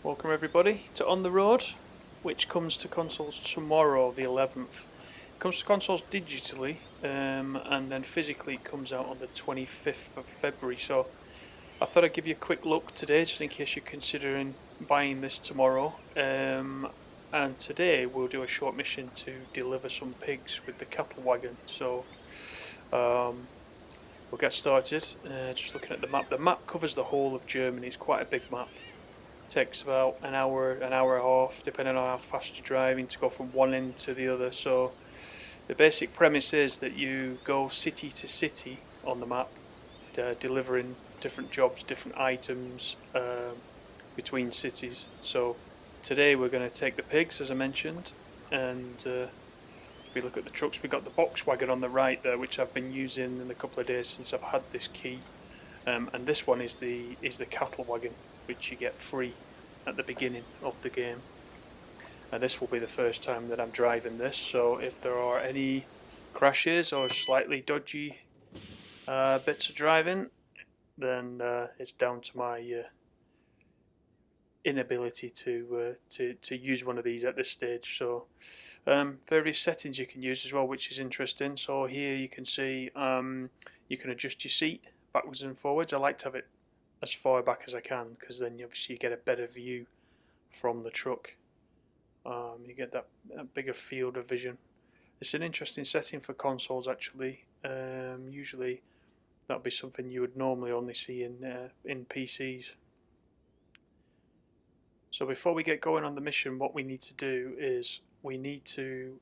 Welcome everybody to On the Road, which comes to consoles tomorrow, the 11th. It comes to consoles digitally, and then physically it comes out on the 25th of February. So I thought I'd give you a quick look today, just in case you're considering buying this tomorrow. And today we'll do a short mission to deliver some pigs with the cattle wagon. So we'll get started. Just looking at the map. The map covers the whole of Germany. It's quite a big map. Takes about an hour and a half, depending on how fast you're driving, to go from one end to the other. So the basic premise is that you go city to city on the map, delivering different jobs, different items between cities. So today we're going to take the pigs, as I mentioned, and if we look at the trucks, we've got the box wagon on the right there, which I've been using in a couple of days since I've had this key. And this one is the cattle wagon, which you get free at the beginning of the game. And this will be the first time that I'm driving this, so if there are any crashes or slightly dodgy bits of driving, then it's down to my inability to use one of these at this stage. So various settings you can use as well, which is interesting. So here you can see you can adjust your seat backwards and forwards. I like to have it as far back as I can, because then obviously you get a better view from the truck. You get that bigger field of vision. It's an interesting setting for consoles actually. Usually that would be something you would normally only see in PCs. So before we get going on the mission, what we need to do is we need to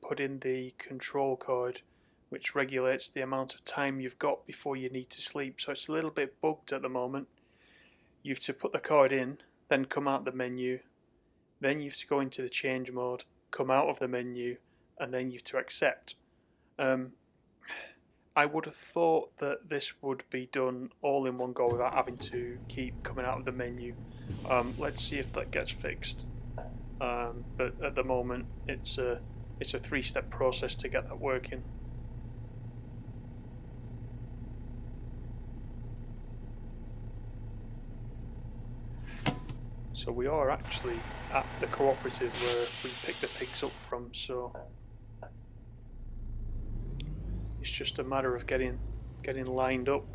put in the control card, which regulates the amount of time you've got before you need to sleep. So it's a little bit bugged at the moment. You have to put the card in, then come out the menu, then you have to go into the change mode, come out of the menu, and then you have to accept. I would have thought that this would be done all in one go without having to keep coming out of the menu. Let's see if that gets fixed. But at the moment, it's a three-step process to get that working. So we are actually at the cooperative where we pick the pigs up from, so it's just a matter of getting lined up,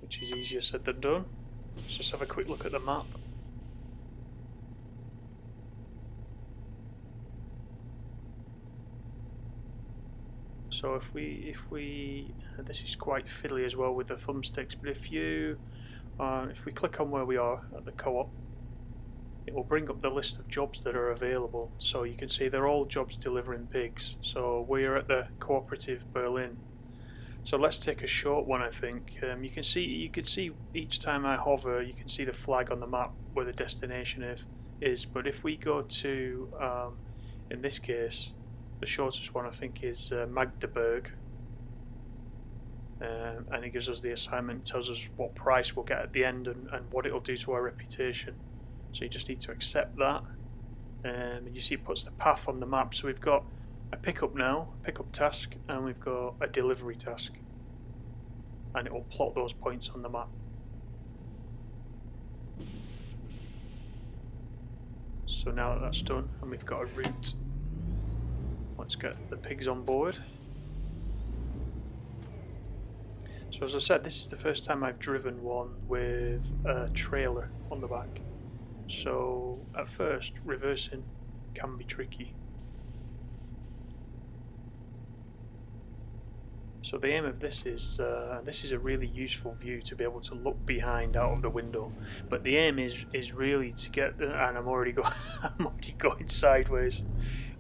which is easier said than done. Let's just have a quick look at the map. So if we this is quite fiddly as well with the thumbsticks, but if we click on where we are at the co-op, it will bring up the list of jobs that are available. So you can see they're all jobs delivering pigs. So we're at the Cooperative Berlin. So let's take a short one, I think. You can see each time I hover, you can see the flag on the map where the destination is. But if we go to, in this case, the shortest one I think is Magdeburg. And it gives us the assignment, tells us what price we'll get at the end and what it'll do to our reputation. So you just need to accept that. And you see it puts the path on the map. So we've got a pickup now, a pickup task, and we've got a delivery task. And it will plot those points on the map. So now that that's done and we've got a route, let's get the pigs on board. So as I said, this is the first time I've driven one with a trailer on the back. So at first, reversing can be tricky. So the aim of this is a really useful view to be able to look behind out of the window. But the aim is really to get the, and I'm already going sideways.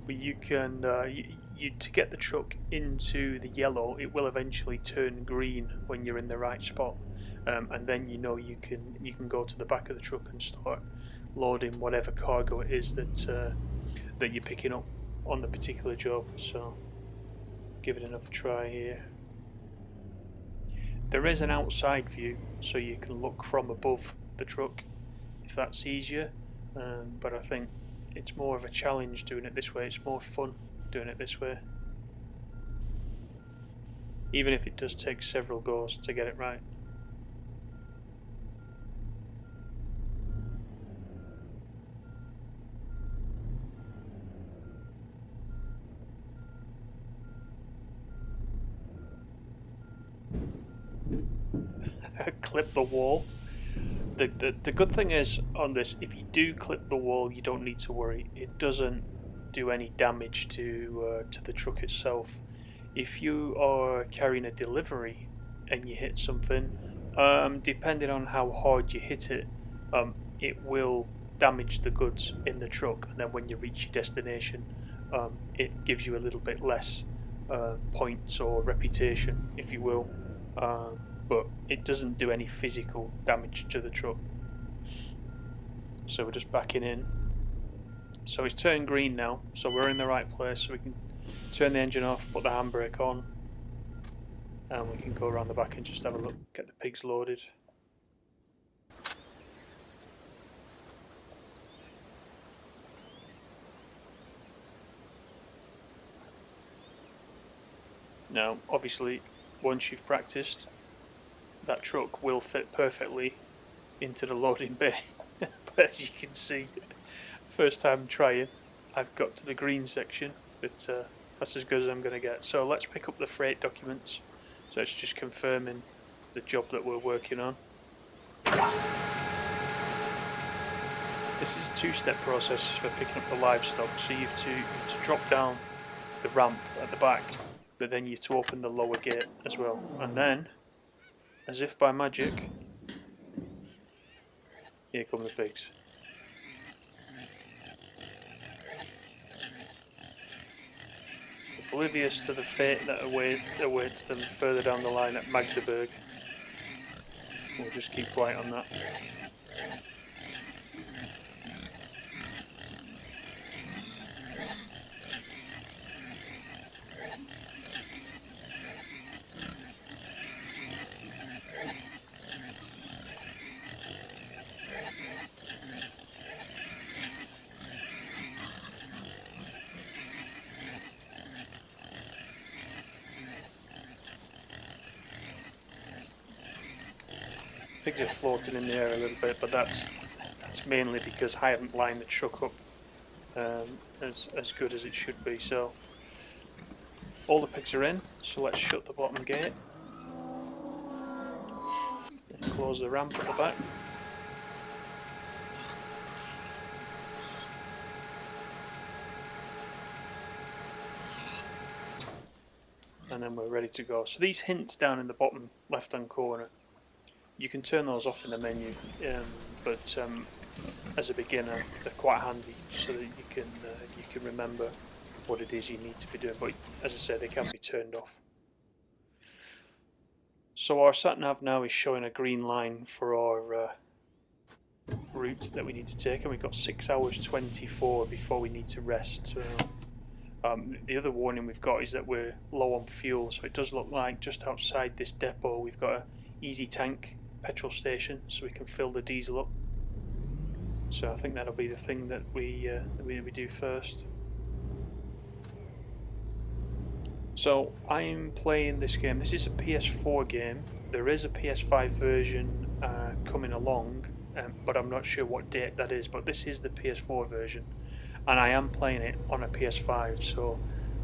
But you can to get the truck into the yellow, it will eventually turn green when you're in the right spot, and then you know you can go to the back of the truck and start loading whatever cargo it is that you're picking up on the particular job. So give it another try here. There is an outside view, so you can look from above the truck if that's easier, but I think it's more of a challenge doing it this way. It's more fun doing it this way, even if it does take several goes to get it right. clip the wall. The good thing is on this, if you do clip the wall, you don't need to worry. It doesn't do any damage to the truck itself. If you are carrying a delivery and you hit something, depending on how hard you hit it, it will damage the goods in the truck, and then when you reach your destination, it gives you a little bit less points or reputation, if you will, but it doesn't do any physical damage to the truck. So we're just backing in. So it's turned green now, so we're in the right place, so we can turn the engine off, put the handbrake on, and we can go around the back and just have a look, get the pigs loaded. Now, obviously, once you've practiced, that truck will fit perfectly into the loading bay. But as you can see, first time trying, I've got to the green section, but that's as good as I'm going to get. So let's pick up the freight documents. So it's just confirming the job that we're working on. This is a two-step process for picking up the livestock. So you have to drop down the ramp at the back, but then you have to open the lower gate as well. And then, as if by magic, here come the pigs. Oblivious to the fate that awaits them further down the line at Magdeburg. We'll just keep quiet on that. Pigs are floating in the air a little bit, but that's mainly because I haven't lined the truck up as good as it should be. So all the pigs are in, so let's shut the bottom gate and close the ramp at the back. And then we're ready to go. So these hints down in the bottom left hand corner, you can turn those off in the menu, but as a beginner they're quite handy so that you can remember what it is you need to be doing, but as I said, they can be turned off. So our sat nav now is showing a green line for our route that we need to take, and we've got 6 hours 24 before we need to rest. So, the other warning we've got is that we're low on fuel, so it does look like just outside this depot we've got a easy tank petrol station, so we can fill the diesel up. So I think that'll be the thing that we do first. So I'm playing this game. This is a PS4 game. There is a PS5 version coming along, but I'm not sure what date that is. But this is the PS4 version, and I am playing it on a PS5. So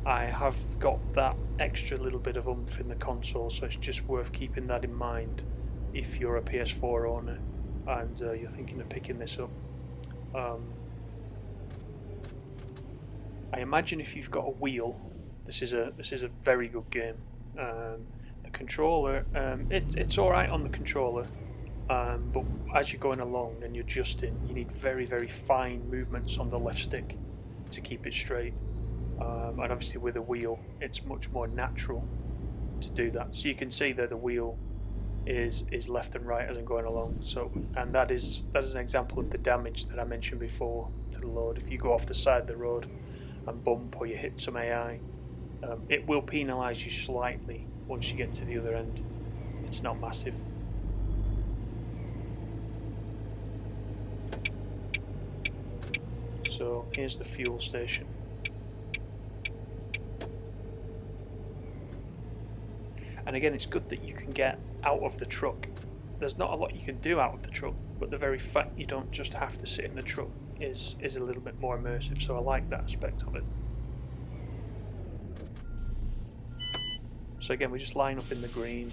I have got that extra little bit of oomph in the console. So it's just worth keeping that in mind if you're a PS4 owner and you're thinking of picking this up. I imagine if you've got a wheel, this is a very good game. The controller, it's all right on the controller, but as you're going along and you're adjusting, you need very, very fine movements on the left stick to keep it straight. And obviously with a wheel, it's much more natural to do that. So you can see that the wheel is left and right as I'm going along. So, and that is an example of the damage that I mentioned before to the load. If you go off the side of the road and bump, or you hit some AI, it will penalise you slightly once you get to the other end. It's not massive. So here's the fuel station. And again, it's good that you can get out of the truck. There's not a lot you can do out of the truck, but the very fact you don't just have to sit in the truck is a little bit more immersive, so I like that aspect of it. So again, we just line up in the green.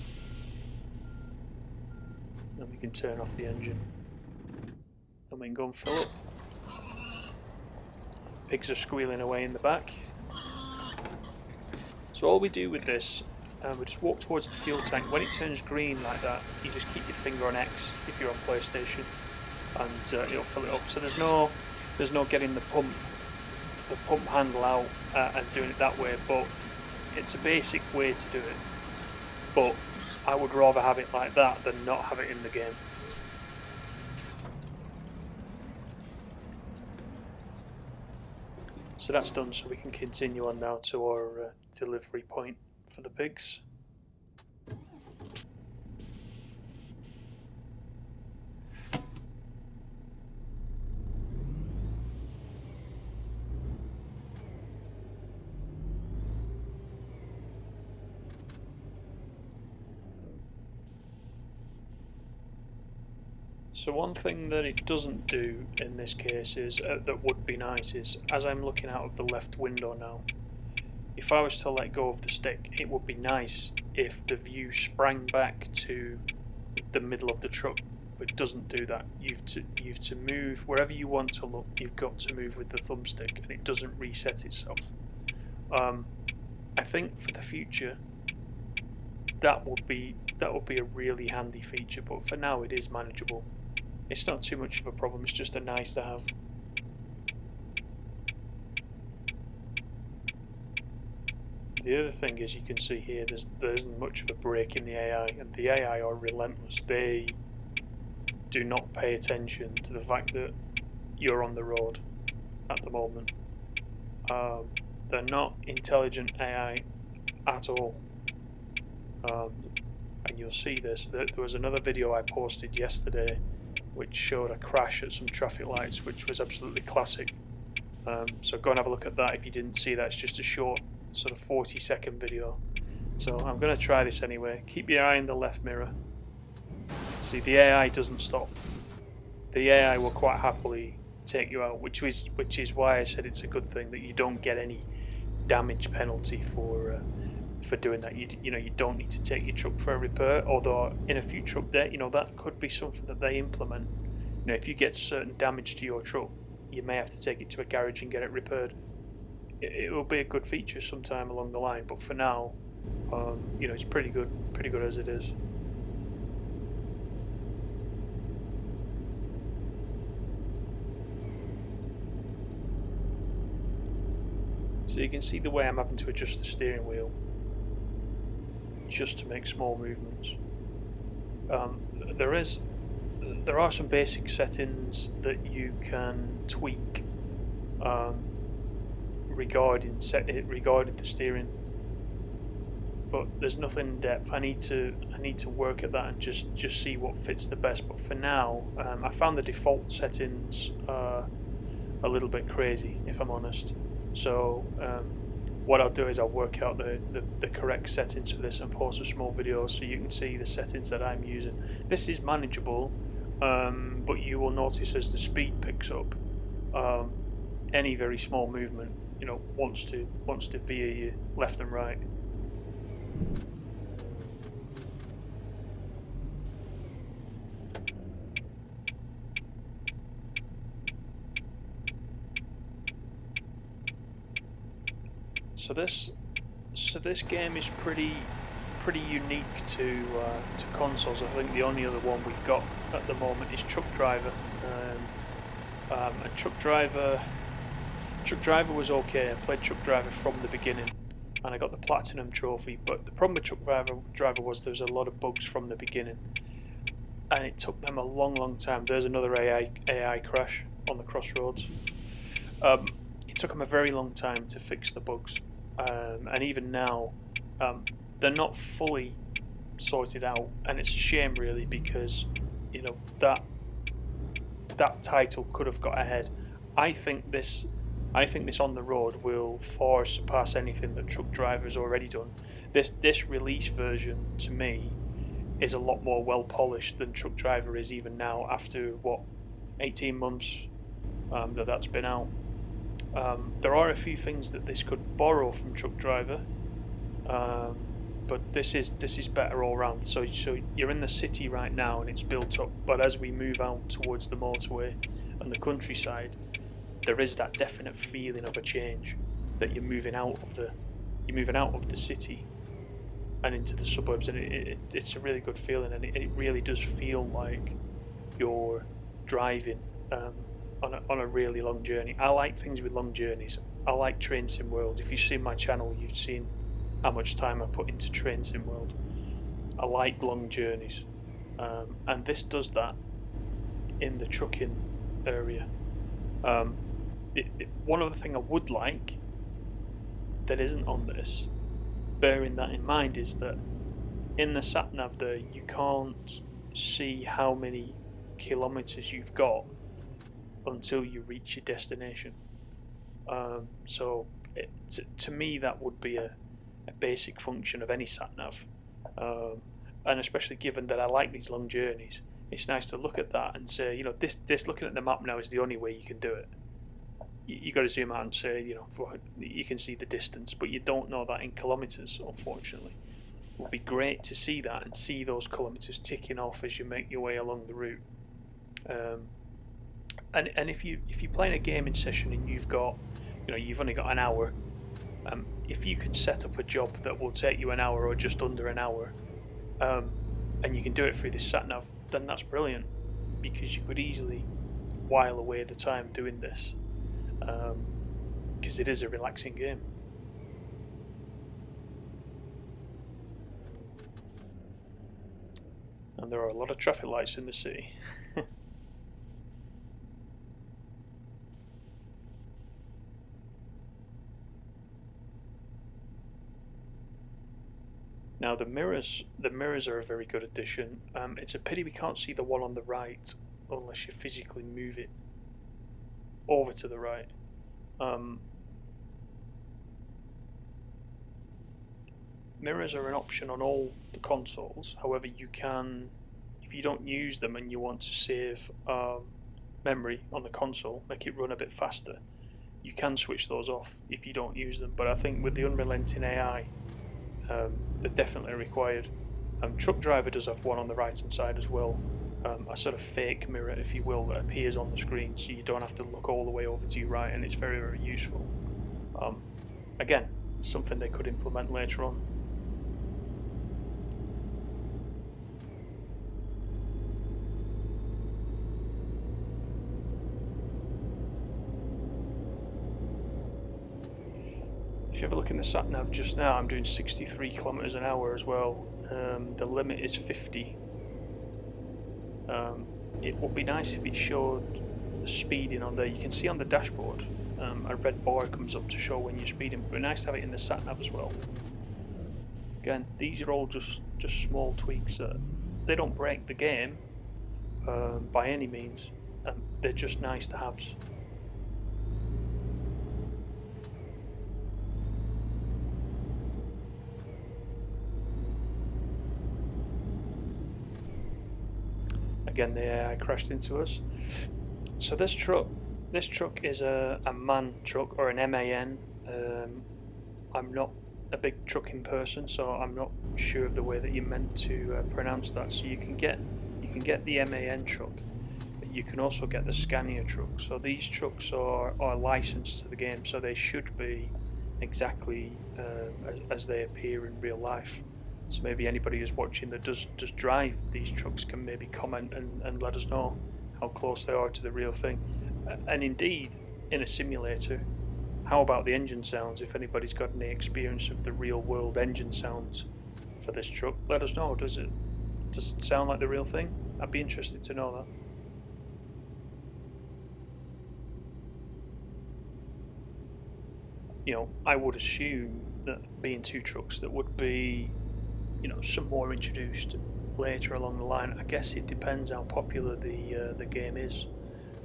and we can turn off the engine. And we can go and fill up. Pigs are squealing away in the back. So all we do with this, we just walk towards the fuel tank. When it turns green like that, you just keep your finger on X if you're on PlayStation, and it'll fill it up. So there's no getting the pump handle out and doing it that way, but it's a basic way to do it. But I would rather have it like that than not have it in the game. So that's done, so we can continue on now to our delivery point for the pigs. So one thing that it doesn't do in this case is, that would be nice, is as I'm looking out of the left window now, if I was to let go of the stick, it would be nice if the view sprang back to the middle of the truck, but it doesn't do that. You've to move wherever you want to look. You've got to move with the thumbstick, and it doesn't reset itself. I think for the future that would be a really handy feature, but for now it is manageable. It's not too much of a problem, it's just a nice to have. The other thing is, you can see here, there isn't much of a break in the AI, and the AI are relentless. They do not pay attention to the fact that you're on the road at the moment. They're not intelligent AI at all. And you'll see this. There was another video I posted yesterday which showed a crash at some traffic lights, which was absolutely classic. So go and have a look at that if you didn't see that. It's just a short sort of 40-second video. So I'm going to try this anyway. Keep your eye in the left mirror. See, the AI doesn't stop. The AI will quite happily take you out, which is why I said it's a good thing that you don't get any damage penalty for doing that. You don't need to take your truck for a repair, although in a future update, that could be something that they implement. If you get certain damage to your truck, you may have to take it to a garage and get it repaired. It will be a good feature sometime along the line, but for now, it's pretty good as it is. So you can see the way I'm having to adjust the steering wheel just to make small movements. There are some basic settings that you can tweak regarding the steering, but there's nothing in depth. I need to work at that and just see what fits the best. But for now, I found the default settings a little bit crazy, if I'm honest. So what I'll do is I'll work out the correct settings for this and post a small video so you can see the settings that I'm using. This is manageable, but you will notice as the speed picks up, any very small movement, wants to veer you left and right. So this game is pretty unique to consoles. I think the only other one we've got at the moment is Truck Driver, and Truck Driver was okay. I played Truck Driver from the beginning, and I got the Platinum Trophy. But the problem with Truck Driver was there was a lot of bugs from the beginning, and it took them a long time. There's another AI crash on the crossroads. It took them a very long time to fix the bugs. And even now, they're not fully sorted out, and it's a shame really, because that title could have got ahead. I think this On the Road will far surpass anything that Truck Driver's already done. This release version, to me, is a lot more well polished than Truck Driver is even now, after 18 months that's been out. There are a few things that this could borrow from Truck Driver, but this is better all round. So you're in the city right now and it's built up, but as we move out towards the motorway and the countryside, there is that definite feeling of a change, that you're moving out of the city and into the suburbs, and it's a really good feeling, and it really does feel like you're driving on a really long journey. I like things with long journeys. I like Train Sim World. If you've seen my channel, you've seen how much time I put into Train Sim World. I like long journeys, and this does that in the trucking area. One other thing I would like that isn't on this, bearing that in mind, is that in the sat nav there you can't see how many kilometers you've got until you reach your destination. So to me that would be a basic function of any sat nav, and especially given that I like these long journeys, it's nice to look at that and say, this looking at the map now is the only way you can do it. You got to zoom out and say, you can see the distance, but you don't know that in kilometers, unfortunately. It would be great to see that and see those kilometers ticking off as you make your way along the route. And if you're playing a gaming session and you've only got an hour, if you can set up a job that will take you an hour or just under an hour, and you can do it through this sat nav, then that's brilliant, because you could easily while away the time doing this, because it is a relaxing game. And there are a lot of traffic lights in the city. Now the mirrors are a very good addition. It's a pity we can't see the one on the right unless you physically move it over to the right. Mirrors are an option on all the consoles. However, you can, if you don't use them and you want to save memory on the console, make it run a bit faster, you can switch those off if you don't use them. But I think with the unrelenting AI, they're definitely required. Truck Driver does have one on the right hand side as well, a sort of fake mirror, if you will, that appears on the screen, so you don't have to look all the way over to your right, and it's very, very useful. Again, something they could implement later on. If you have a look in the sat nav just now, I'm doing 63 kilometers an hour as well. The limit is 50. It would be nice if it showed the speeding on there. You can see on the dashboard a red bar comes up to show when you're speeding, but it'd be nice to have it in the sat nav as well. Again, these are all just small tweaks. They don't break the game by any means. They're just nice to have. Again, the AI crashed into us. So this truck is a MAN truck, or an MAN. I'm not a big trucking person, so I'm not sure of the way that you meant to pronounce that. So you can get the MAN truck, but you can also get the Scania truck. So these trucks are licensed to the game, so they should be exactly as they appear in real life. So maybe anybody who's watching that does drive these trucks can maybe comment and let us know how close they are to the real thing. And indeed, in a simulator, how about the engine sounds? If anybody's got any experience of the real world engine sounds for this truck, let us know. Does it sound like the real thing? I'd be interested to know that. I would assume that being two trucks, that would be some more introduced later along the line. I guess it depends how popular the game is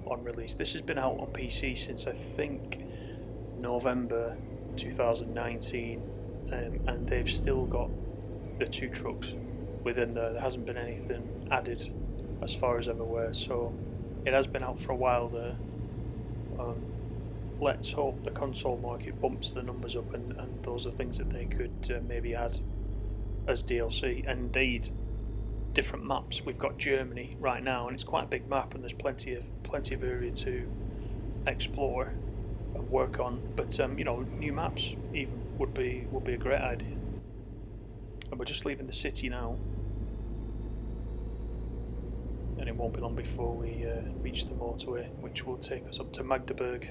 on release. This has been out on PC since I think November 2019, and they've still got the two trucks within there. There hasn't been anything added as far as I'm aware, so it has been out for a while there. Let's hope the console market bumps the numbers up, and those are things that they could maybe add. as DLC, and indeed different maps. We've got Germany right now, and it's quite a big map, and there's plenty of area to explore and work on. But you know, new maps even would be a great idea. And we're just leaving the city now, and it won't be long before we reach the motorway, which will take us up to Magdeburg.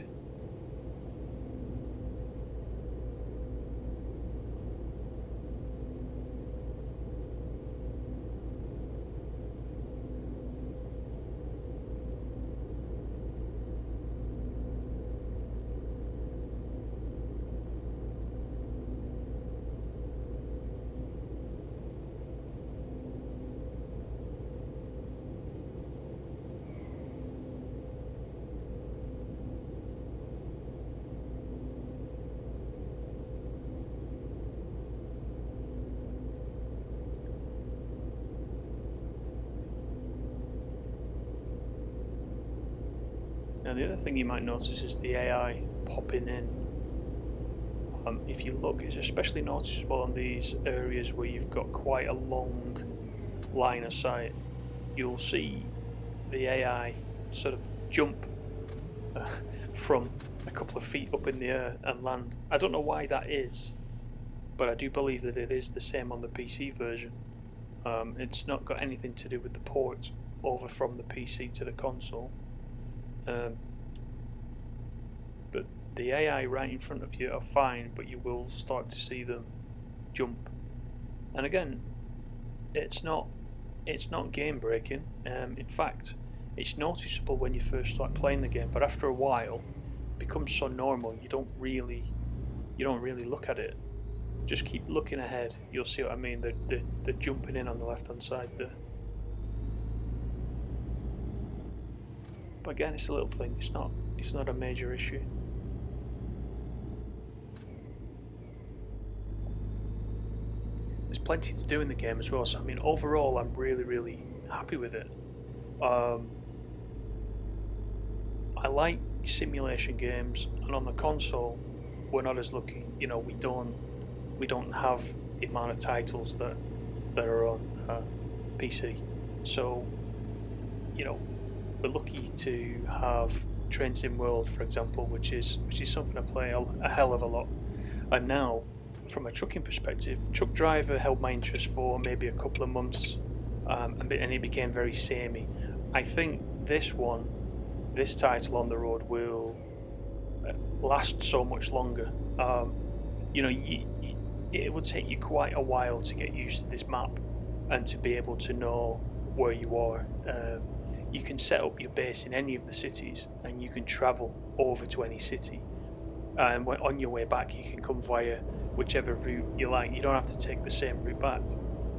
Now the other thing you might notice is the AI popping in. If you look, it's especially noticeable on these areas where you've got quite a long line of sight. You'll see the AI sort of jump from a couple of feet up in the air and land. I don't know why that is, but I do believe that it is the same on the PC version. It's not got anything to do with the port over from the PC to the console. But the AI right in front of you are fine, but you will start to see them jump. And again, it's not game breaking. In fact, it's noticeable when you first start playing the game, but after a while, it becomes so normal you don't really look at it. Just keep looking ahead. You'll see what I mean. They're jumping in on the left hand side there. But again, it's a little thing. It's not a major issue. There's plenty to do in the game as well. So I mean, overall, I'm really happy with it. I like simulation games, and on the console, we're not as lucky. You know, we don't have the amount of titles that are on PC. So, you know, we're lucky to have Train Sim World, for example, which is something I play a hell of a lot. And now, from a trucking perspective, Truck Driver held my interest for maybe a couple of months, and it became very samey. I think this title on the road will last so much longer. You know, it would take you quite a while to get used to this map and to be able to know where you are. You can set up your base in any of the cities, and you can travel over to any city. And on your way back, you can come via whichever route you like. You don't have to take the same route back.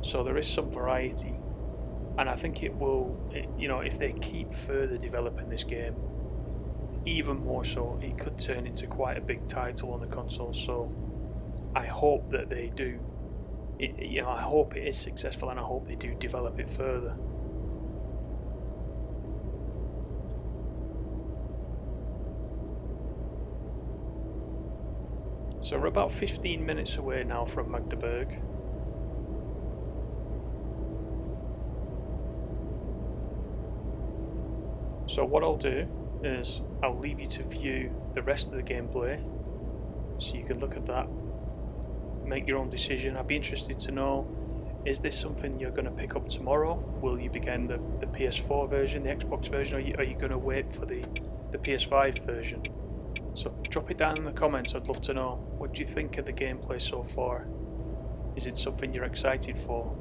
So there is some variety, and I think it will. You know, if they keep further developing this game, even more so, it could turn into quite a big title on the console. So I hope that they do. You know, I hope it is successful, and I hope they do develop it further. So we're about 15 minutes away now from Magdeburg. So what I'll do is I'll leave you to view the rest of the gameplay, so you can look at that, make your own decision. I'd be interested to know, is this something you're going to pick up tomorrow? Will you be getting the PS4 version, the Xbox version, or are you going to wait for the PS5 version? So drop it down in the comments. I'd love to know, what do you think of the gameplay so far? Is it something you're excited for?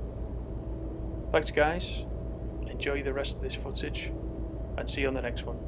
Thanks guys, enjoy the rest of this footage, and see you on the next one.